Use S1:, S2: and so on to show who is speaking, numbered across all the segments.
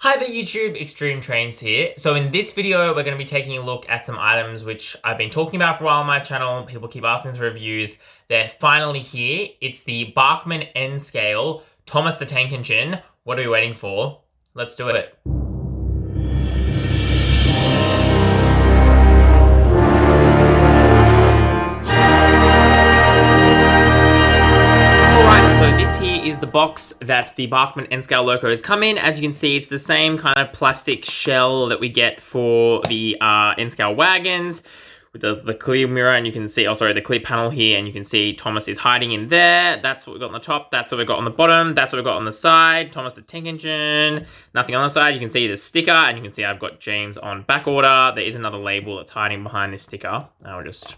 S1: Hi there YouTube, XtremeTrainz here. So in this video, we're going to be taking a look at some items which I've been talking about for a while on my channel. People keep asking for reviews. They're finally here. It's the Bachmann N Scale Thomas the Tank Engine. What are we waiting for? Let's do it. So this here is the box that the Bachmann N Scale locos come in. As you can see, it's the same kind of plastic shell that we get for the N Scale wagons with the clear mirror, and you can see, the clear panel here, and you can see Thomas is hiding in there. That's what we've got on the top, that's what we've got on the bottom, that's what we've got on the side. Thomas the Tank Engine, nothing on the side. You can see the sticker, and you can see I've got James on back order. There is another label that's hiding behind this sticker. I'll just...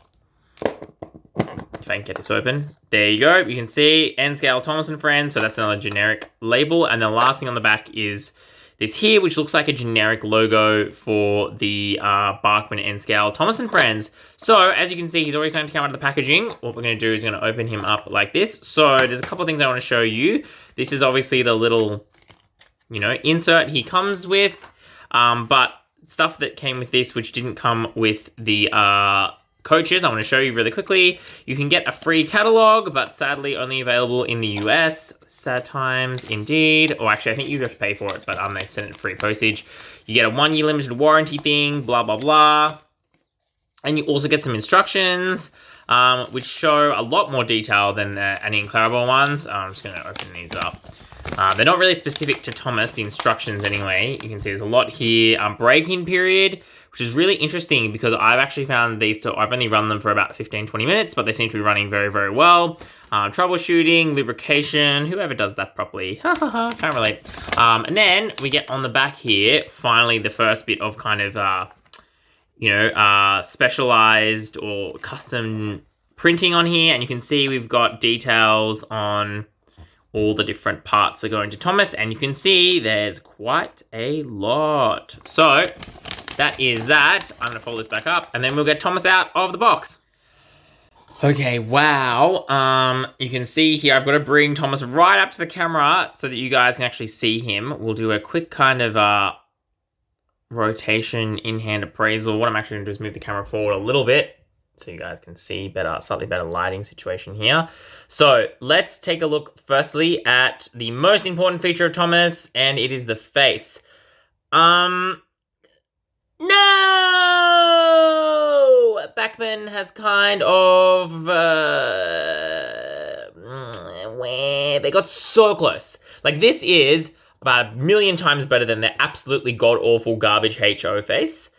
S1: if I can get this open. There you go. You can see N Scale Thomas and Friends. So that's another generic label. And the last thing on the back is this here, which looks like a generic logo for the Bachmann N Scale Thomas and Friends. So as you can see, he's already starting to come out of the packaging. What we're going to do is going to open him up like this. So there's a couple of things I want to show you. This is obviously the little, insert he comes with. But stuff that came with this, which didn't come with the coaches, I want to show you really quickly. You can get a free catalog, but sadly only available in the US. Sad times indeed. Or actually, I think you have to pay for it, but they send it free postage. You get a 1-year limited warranty thing, blah, blah, blah. And you also get some instructions, which show a lot more detail than the Annie and Clarabelle ones. I'm just going to open these up. They're not really specific to Thomas, the instructions anyway. You can see there's a lot here. Braking period, which is really interesting because I've actually found these two, I've only run them for about 15-20 minutes, but they seem to be running very, very well. Troubleshooting, lubrication, whoever does that properly. Can't relate. And then we get on the back here, finally the first bit of kind of, specialized or custom printing on here. And you can see we've got details on all the different parts that go into Thomas, and you can see there's quite a lot. So that is that. I'm gonna fold this back up, and then we'll get Thomas out of the box. Okay, wow. You can see here, I've got to bring Thomas right up to the camera so that you guys can actually see him. We'll do a quick kind of rotation in-hand appraisal. What I'm actually gonna do is move the camera forward a little bit so you guys can see better, slightly better lighting situation here. So let's take a look firstly at the most important feature of Thomas, and it is the face. No! Bachmann has kind of, where they got so close. Like, this is about 1 million times better than their absolutely god-awful garbage HO face.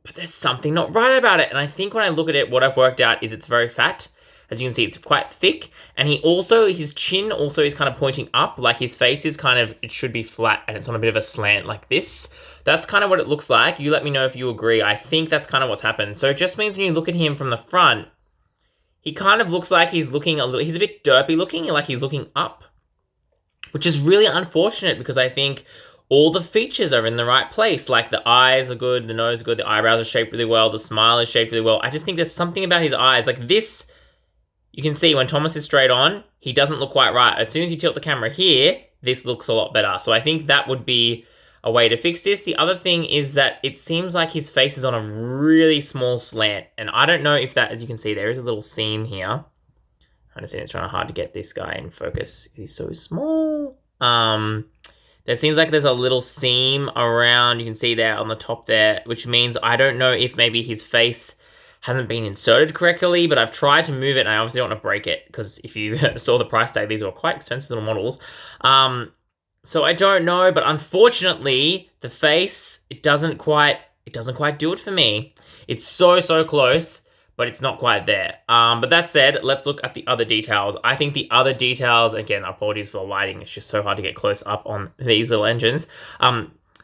S1: But there's something not right about it. And I think when I look at it, what I've worked out is it's very fat. As you can see, it's quite thick. And his chin also is kind of pointing up. Like his face is kind of, it should be flat and it's on a bit of a slant like this. That's kind of what it looks like. You let me know if you agree. I think that's kind of what's happened. So it just means when you look at him from the front, he kind of looks like he's looking he's a bit derpy looking, like he's looking up. Which is really unfortunate because I think all the features are in the right place. Like the eyes are good, the nose is good, the eyebrows are shaped really well, the smile is shaped really well. I just think there's something about his eyes. Like this, you can see when Thomas is straight on, he doesn't look quite right. As soon as you tilt the camera here, this looks a lot better. So I think that would be a way to fix this. The other thing is that it seems like his face is on a really small slant. And I don't know if that, as you can see, there is a little seam here. I understand it's trying hard to get this guy in focus. He's so small. There seems like there's a little seam around, you can see there on the top there, which means I don't know if maybe his face hasn't been inserted correctly, but I've tried to move it and I obviously don't want to break it because if you saw the price tag, these were quite expensive little models. So I don't know, but unfortunately the face, it doesn't quite do it for me. It's so close, but it's not quite there. But that said, let's look at the other details. I think the other details, again, apologies for the lighting, it's just so hard to get close up on these little engines.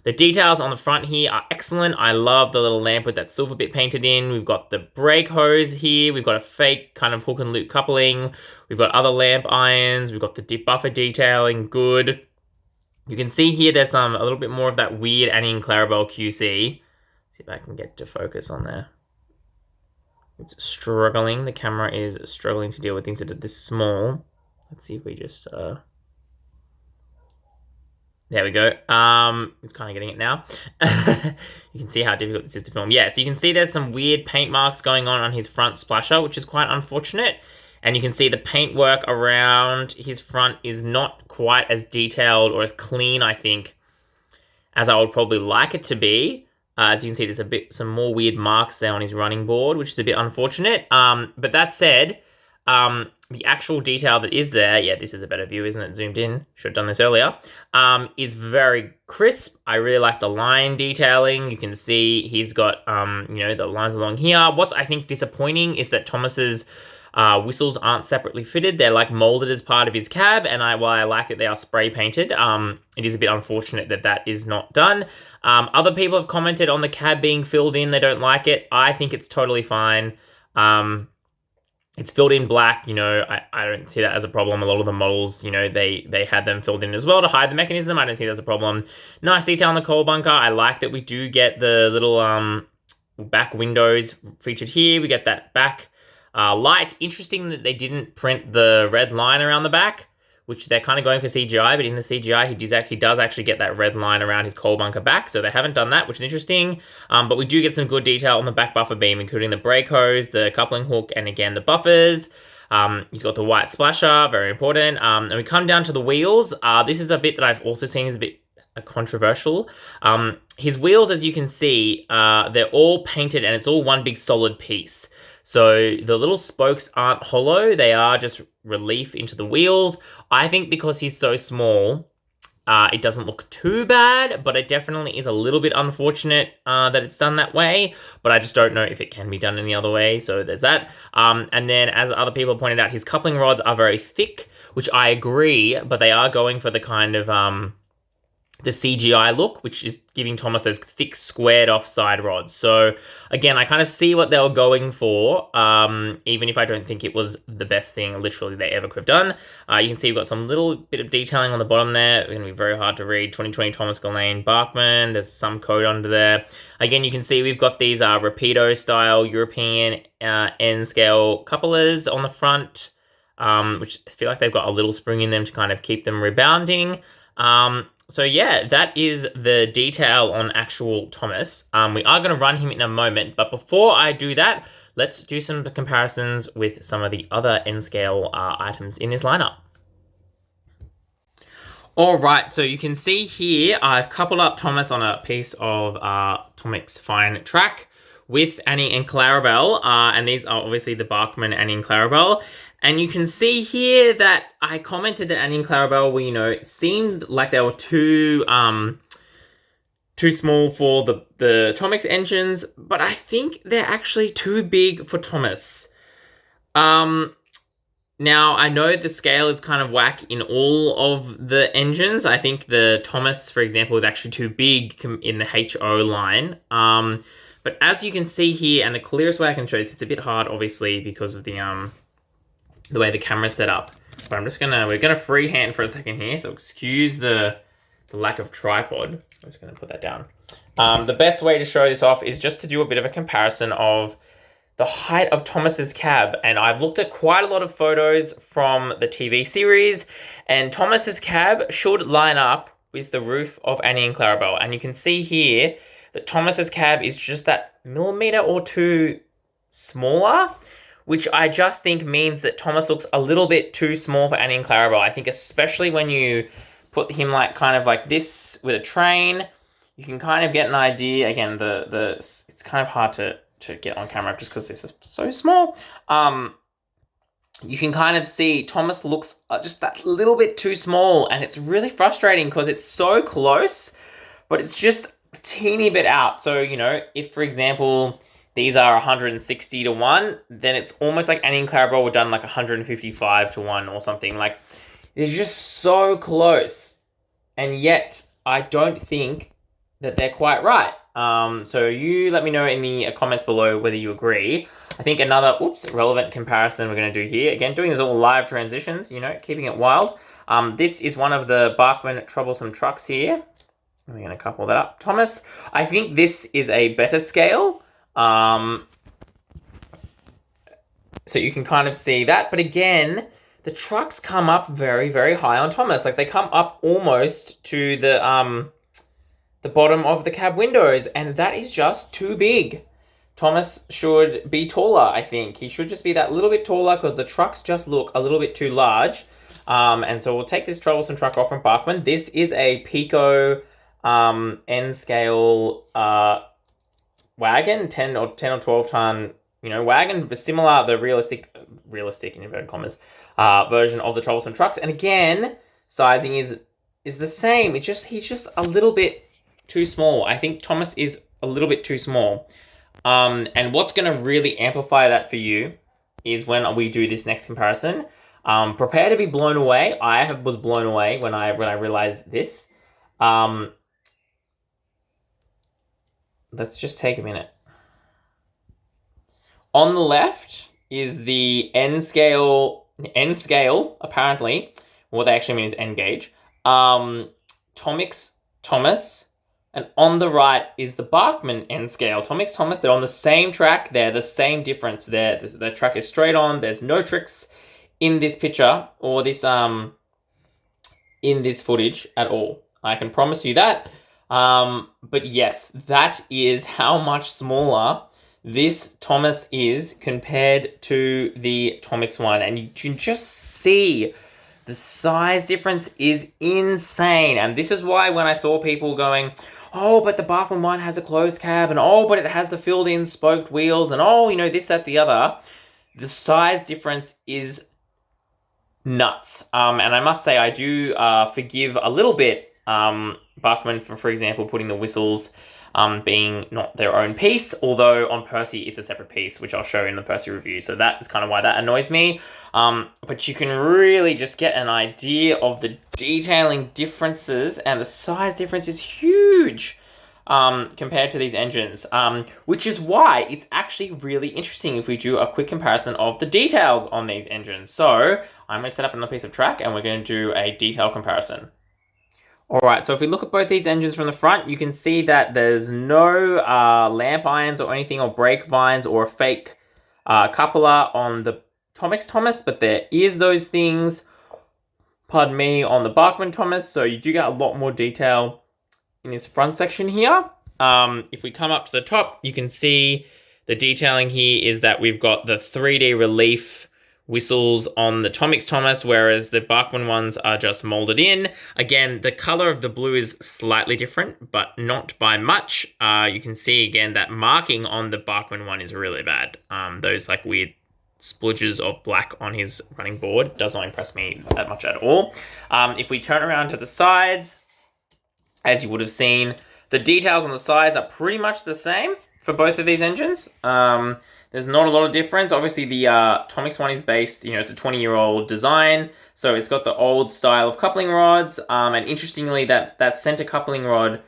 S1: The details on the front here are excellent. I love the little lamp with that silver bit painted in. We've got the brake hose here. We've got a fake kind of hook and loop coupling. We've got other lamp irons. We've got the dip buffer detailing, good. You can see here there's a little bit more of that weird Annie and Clarabelle QC. See if I can get to focus on there. It's struggling. The camera is struggling to deal with things that are this small. Let's see if we just There we go. It's kind of getting it now. You can see how difficult this is to film. Yeah, so you can see there's some weird paint marks going on his front splasher, which is quite unfortunate. And you can see the paintwork around his front is not quite as detailed or as clean, I think, as I would probably like it to be. As you can see, there's some more weird marks there on his running board, which is a bit unfortunate. But that said, the actual detail that is there, yeah, this is a better view, isn't it? Zoomed in, should have done this earlier, is very crisp. I really like the line detailing. You can see he's got, the lines along here. What's, I think, disappointing is that Thomas's whistles aren't separately fitted. They're like molded as part of his cab, and while I like that they are spray painted, it is a bit unfortunate that that is not done. Other people have commented on the cab being filled in. They don't like it. I think it's totally fine. It's filled in black, I don't see that as a problem. A lot of the models, they had them filled in as well to hide the mechanism. I don't see that as a problem. Nice detail on the coal bunker. I like that we do get the little back windows featured here. We get that back light. Interesting that they didn't print the red line around the back, which they're kind of going for CGI, but in the CGI, he does actually get that red line around his coal bunker back, so they haven't done that, which is interesting. But we do get some good detail on the back buffer beam, including the brake hose, the coupling hook, and again, the buffers. He's got the white splasher, very important. And we come down to the wheels. This is a bit that I've also seen is a bit controversial. His wheels, as you can see, they're all painted and it's all one big solid piece. So the little spokes aren't hollow, they are just relief into the wheels. I think because he's so small, it doesn't look too bad, but it definitely is a little bit unfortunate that it's done that way, but I just don't know if it can be done any other way, so there's that. And then, as other people pointed out, his coupling rods are very thick, which I agree, but they are going for the kind of the CGI look, which is giving Thomas those thick, squared-off side rods. So, again, I kind of see what they were going for, even if I don't think it was the best thing, literally, they ever could have done. You can see we've got some little bit of detailing on the bottom there. It's going to be very hard to read. 2020 Thomas Gillane Bachmann. There's some code under there. Again, you can see we've got these Rapido-style European N Scale couplers on the front, which I feel like they've got a little spring in them to kind of keep them rebounding. So yeah, that is the detail on actual Thomas. We are going to run him in a moment, but before I do that, let's do some comparisons with some of the other N-scale items in this lineup. All right, so you can see here, I've coupled up Thomas on a piece of TOMIX fine track with Annie and Clarabelle, and these are obviously the Bachmann Annie and Clarabelle. And you can see here that I commented that Annie and Clarabelle were, seemed like they were too small for the TOMIX engines, but I think they're actually too big for Thomas. Now, I know the scale is kind of whack in all of the engines. I think the Thomas, for example, is actually too big in the HO line. But as you can see here, and the clearest way I can show this, it's a bit hard, obviously, because of the way the camera's set up. But we're gonna freehand for a second here, so excuse the lack of tripod. I'm just gonna put that down. The best way to show this off is just to do a bit of a comparison of the height of Thomas's cab. And I've looked at quite a lot of photos from the TV series, and Thomas's cab should line up with the roof of Annie and Clarabelle. And you can see here that Thomas's cab is just that millimeter or two smaller, which I just think means that Thomas looks a little bit too small for Annie and Clarabelle. I think especially when you put him kind of like this with a train, you can kind of get an idea. Again, it's kind of hard to get on camera just because this is so small. You can kind of see Thomas looks just that little bit too small, and it's really frustrating because it's so close, but it's just a teeny bit out. So, if, for example, these are 160 to 1, then it's almost like Annie and Clarabelle were done like 155 to 1 or something. Like, they're just so close. And yet, I don't think that they're quite right. So you let me know in the comments below whether you agree. I think another, relevant comparison we're going to do here. Again, doing this all live transitions, keeping it wild. This is one of the Bachmann troublesome trucks here. We're going to couple that up. Thomas, I think this is a better scale. So you can kind of see that. But again, the trucks come up very, very high on Thomas. Like they come up almost to the bottom of the cab windows, and that is just too big. Thomas should be taller, I think. He should just be that little bit taller because the trucks just look a little bit too large. And so we'll take this troublesome truck off from Bachmann. This is a Pico N Scale wagon, 10 or 12 ton, wagon, similar, the realistic in inverted commas, version of the troublesome trucks. And again, sizing is the same. He's just a little bit too small. I think Thomas is a little bit too small. And what's going to really amplify that for you is when we do this next comparison. Prepare to be blown away. I was blown away when I realized this. Let's just take a minute. On the left is the N scale, apparently. What they actually mean is N gauge. TOMIX Thomas. And on the right is the Bachmann N Scale TOMIX Thomas. They're on the same track. They're the same difference there. The track is straight on. There's no tricks in this picture or this in this footage at all. I can promise you that. But yes, that is how much smaller this Thomas is compared to the TOMIX one. And you can just see the size difference is insane. And this is why when I saw people going, oh, but the Bachmann one has a closed cab, and oh, but it has the filled-in spoked wheels, and oh, this, that, the other, the size difference is nuts. And I must say, I do forgive a little bit Bachmann for example, putting the whistles being not their own piece, although on Percy it's a separate piece, which I'll show in the Percy review. So that is kind of why that annoys me. But you can really just get an idea of the detailing differences, and the size difference is huge compared to these engines, which is why it's actually really interesting if we do a quick comparison of the details on these engines. So I'm going to set up another piece of track and we're going to do a detail comparison. Alright, so if we look at both these engines from the front, you can see that there's no lamp irons or anything, or brake vines, or a fake coupler on the TOMIX Thomas, but there is those things, pardon me, on the Bachmann Thomas, so you do get a lot more detail in this front section here. If we come up to the top, you can see the detailing here is that we've got the 3D relief whistles on the TOMIX Thomas, whereas the Bachmann ones are just molded in. Again, the color of the blue is slightly different, but not by much. You can see again that marking on the Bachmann one is really bad. Those like weird splodges of black on his running board does not impress me that much at all. If we turn around to the sides, as you would have seen, the details on the sides are pretty much the same for both of these engines. There's not a lot of difference. Obviously, the TOMIX one is based, it's a 20-year-old design, so it's got the old style of coupling rods. And interestingly, that center coupling rod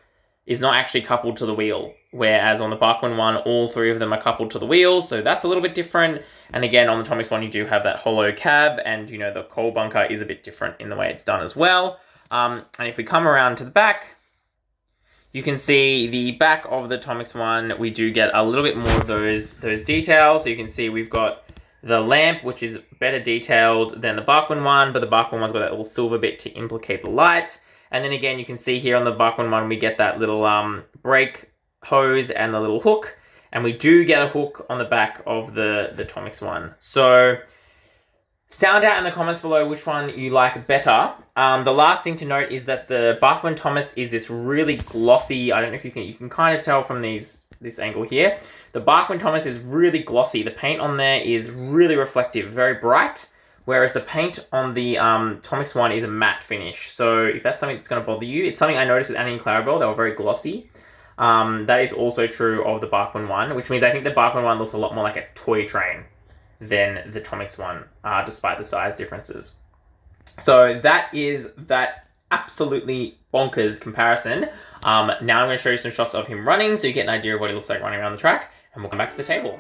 S1: is not actually coupled to the wheel, whereas on the Bachmann one, all three of them are coupled to the wheels, so that's a little bit different. And again, on the TOMIX one, you do have that hollow cab, and the coal bunker is a bit different in the way it's done as well. And if we come around to the back, you can see the back of the TOMIX one, we do get a little bit more of those details. So you can see we've got the lamp, which is better detailed than the Bachmann one, but the Bachmann one's got that little silver bit to implicate the light. And then again, you can see here on the Bachmann one, we get that little brake hose and the little hook. And we do get a hook on the back of the TOMIX one. So sound out in the comments below which one you like better. The last thing to note is that the Bachmann Thomas is this really glossy, I don't know if you can kind of tell from this angle here. The Bachmann Thomas is really glossy. The paint on there is really reflective, very bright, whereas the paint on the TOMIX one is a matte finish. So if that's something that's going to bother you, it's something I noticed with Annie and Clarabelle, they were very glossy. That is also true of the Bachmann one, which means I think the Bachmann one looks a lot more like a toy train than the TOMIX one, despite the size differences. So that is that absolutely bonkers comparison. Now I'm going to show you some shots of him running so you get an idea of what he looks like running around the track, and we'll come back to the table.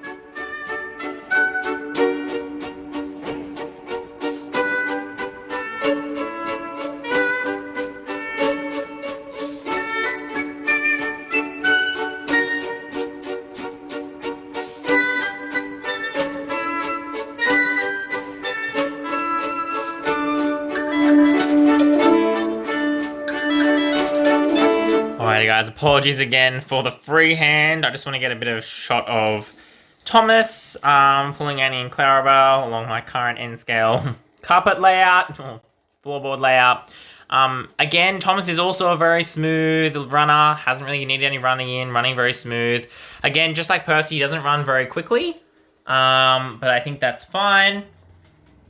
S1: Alrighty guys, apologies again for the freehand. I just want to get a bit of shot of Thomas pulling Annie and Clarabelle along my current N scale carpet layout, or floorboard layout. Again, Thomas is also a very smooth runner, hasn't really needed any running very smooth. Again, just like Percy, he doesn't run very quickly, but I think that's fine.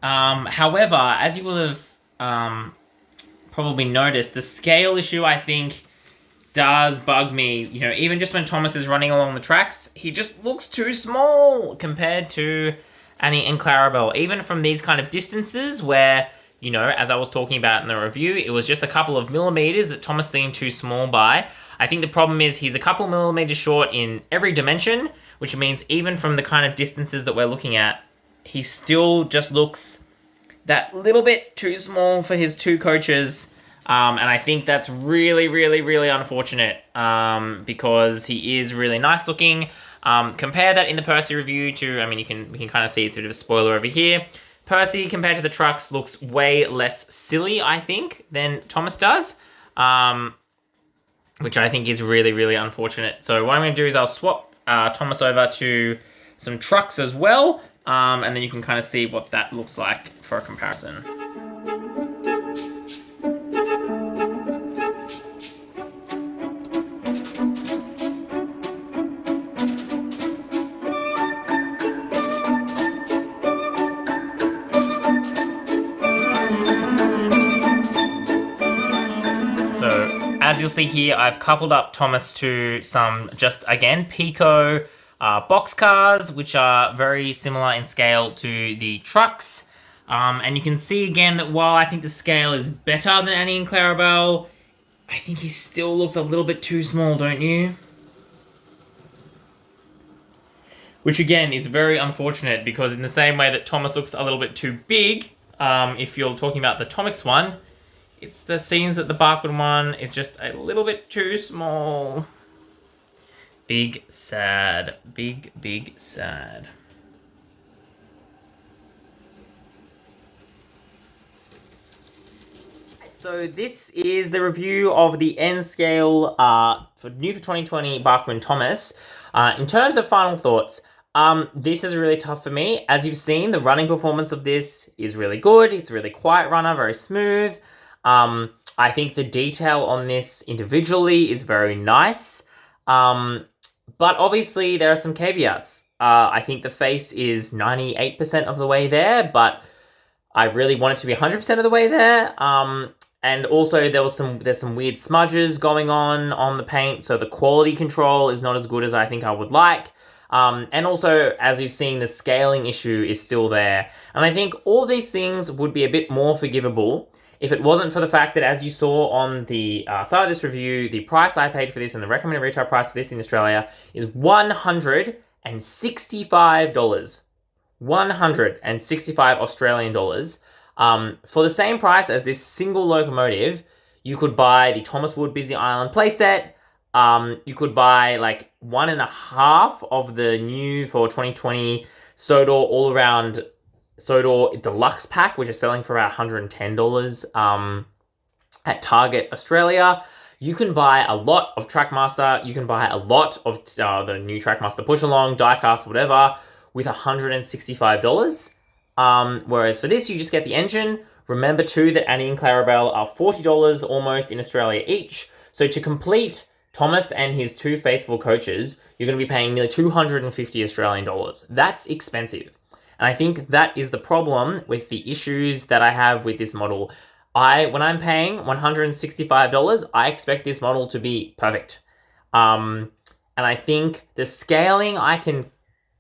S1: However, as you will have probably noticed, the scale issue, I think, does bug me. You know, even just when Thomas is running along the tracks, he just looks too small compared to Annie and Clarabelle. Even from these kind of distances where, you know, as I was talking about in the review, it was just a couple of millimeters that Thomas seemed too small by. I think the problem is he's a couple millimeters short in every dimension, which means even from the kind of distances that we're looking at, he still just looks that little bit too small for his two coaches. And I think that's really, really, really unfortunate because he is really nice looking. Compare that in the Percy review to, I mean, we can kind of see it's a bit of a spoiler over here. Percy, compared to the trucks, looks way less silly, I think, than Thomas does, which I think is really, really unfortunate. So what I'm going to do is I'll swap Thomas over to some trucks as well, and then you can kind of see what that looks like for a comparison. As you'll see here, I've coupled up Thomas to some, just again, Pico box cars, which are very similar in scale to the trucks. And you can see again that while I think the scale is better than Annie and Clarabelle, I think he still looks a little bit too small, don't you? Which again is very unfortunate because in the same way that Thomas looks a little bit too big, if you're talking about the TOMIX one, it's the scenes that the Bachmann one is just a little bit too small. Big sad. Big, big sad. So this is the review of the N scale for new for 2020 Bachmann Thomas. In terms of final thoughts, this is really tough for me. As you've seen, the running performance of this is really good. It's a really quiet runner, very smooth. I think the detail on this individually is very nice. But obviously there are some caveats. I think the face is 98% of the way there, but I really want it to be 100% of the way there. And also there's some weird smudges going on the paint, so the quality control is not as good as I think I would like. And also, as you've seen, the scaling issue is still there. And I think all these things would be a bit more forgivable if it wasn't for the fact that, as you saw on the start of this review, the price I paid for this and the recommended retail price for this in Australia is $165. 165 Australian dollars. For the same price as this single locomotive, you could buy the Thomas Wood Busy Island playset. You could buy like 1.5 of the new for 2020 Sodor all-around Sodor Deluxe Pack, which is selling for about $110 at Target Australia. You can buy a lot of Trackmaster. You can buy a lot of the new Trackmaster Push Along, Diecast, whatever, with $165. Whereas for this, you just get the engine. Remember too that Annie and Clarabelle are $40 almost in Australia each. So to complete Thomas and his two faithful coaches, you're going to be paying nearly 250 Australian dollars. That's expensive. And I think that is the problem with the issues that I have with this model. When I'm paying $165, I expect this model to be perfect. And I think the scaling I can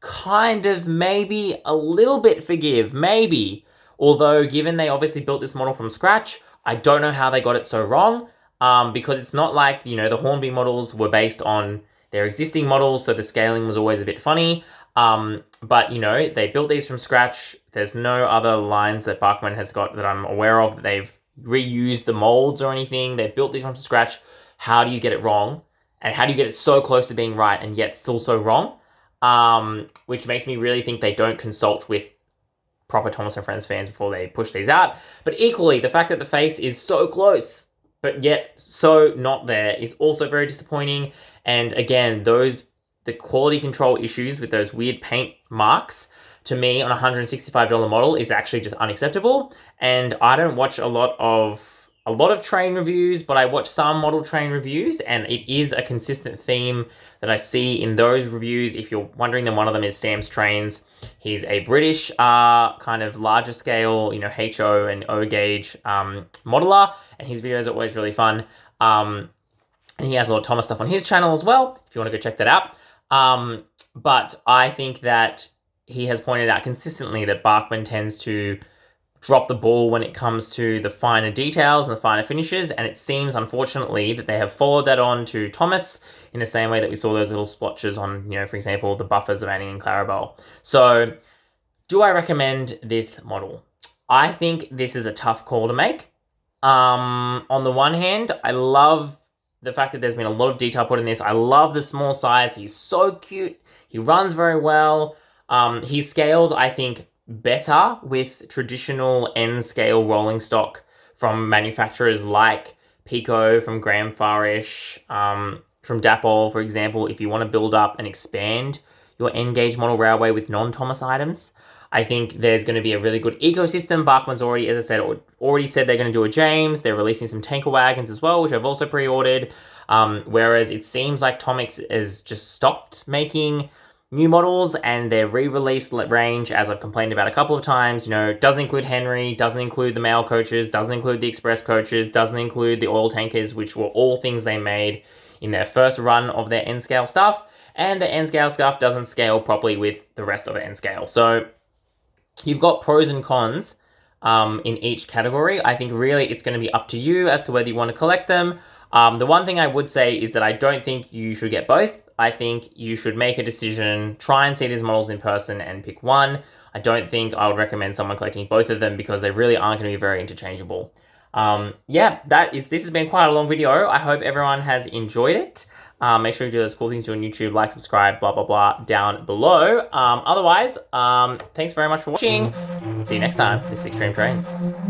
S1: kind of maybe a little bit forgive, maybe. Although, given they obviously built this model from scratch, I don't know how they got it so wrong. Because it's not like, you know, the Hornby models were based on their existing models, so the scaling was always a bit funny. But, you know, they built these from scratch. There's no other lines that Bachmann has got that I'm aware of that they've reused the molds or anything. They built these from scratch. How do you get it wrong? And how do you get it so close to being right and yet still so wrong? Which makes me really think they don't consult with proper Thomas and Friends fans before they push these out. But equally, the fact that the face is so close but yet so not there is also very disappointing. And again, the quality control issues with those weird paint marks, to me on a $165 model is actually just unacceptable. And I don't watch a lot of train reviews, but I watch some model train reviews, and it is a consistent theme that I see in those reviews. If you're wondering, then one of them is XtremeTrainz. He's a British kind of larger scale, HO and O gauge modeler, and his videos are always really fun. And he has a lot of Thomas stuff on his channel as well, if you want to go check that out. But I think that he has pointed out consistently that Bachmann tends to drop the ball when it comes to the finer details and the finer finishes, and it seems, unfortunately, that they have followed that on to Thomas in the same way that we saw those little splotches on, for example, the buffers of Annie and Clarabelle. So, do I recommend this model? I think this is a tough call to make. On the one hand, I love the fact that there's been a lot of detail put in this. I love the small size. He's so cute. He runs very well. He scales, I think, better with traditional N scale rolling stock from manufacturers like Pico, from Graham Farish, from Dapol, for example. If you want to build up and expand your N gauge model railway with non-Thomas items, I think there's going to be a really good ecosystem. Bachmann's already, as I said, said they're going to do a James. They're releasing some tanker wagons as well, which I've also pre-ordered. Whereas it seems like TOMIX has just stopped making new models, and their re-release range, as I've complained about a couple of times, doesn't include Henry, doesn't include the mail coaches, doesn't include the express coaches, doesn't include the oil tankers, which were all things they made in their first run of their N-scale stuff, and the N-scale stuff doesn't scale properly with the rest of the N-scale. So you've got pros and cons in each category. I think really it's going to be up to you as to whether you want to collect them. The one thing I would say is that I don't think you should get both. I think you should make a decision, try and see these models in person and pick one. I don't think I would recommend someone collecting both of them because they really aren't going to be very interchangeable. This has been quite a long video. I hope everyone has enjoyed it. Make sure you do those cool things on YouTube, like, subscribe, blah, blah, blah, down below. Otherwise, thanks very much for watching. See you next time. This is XtremeTrainz.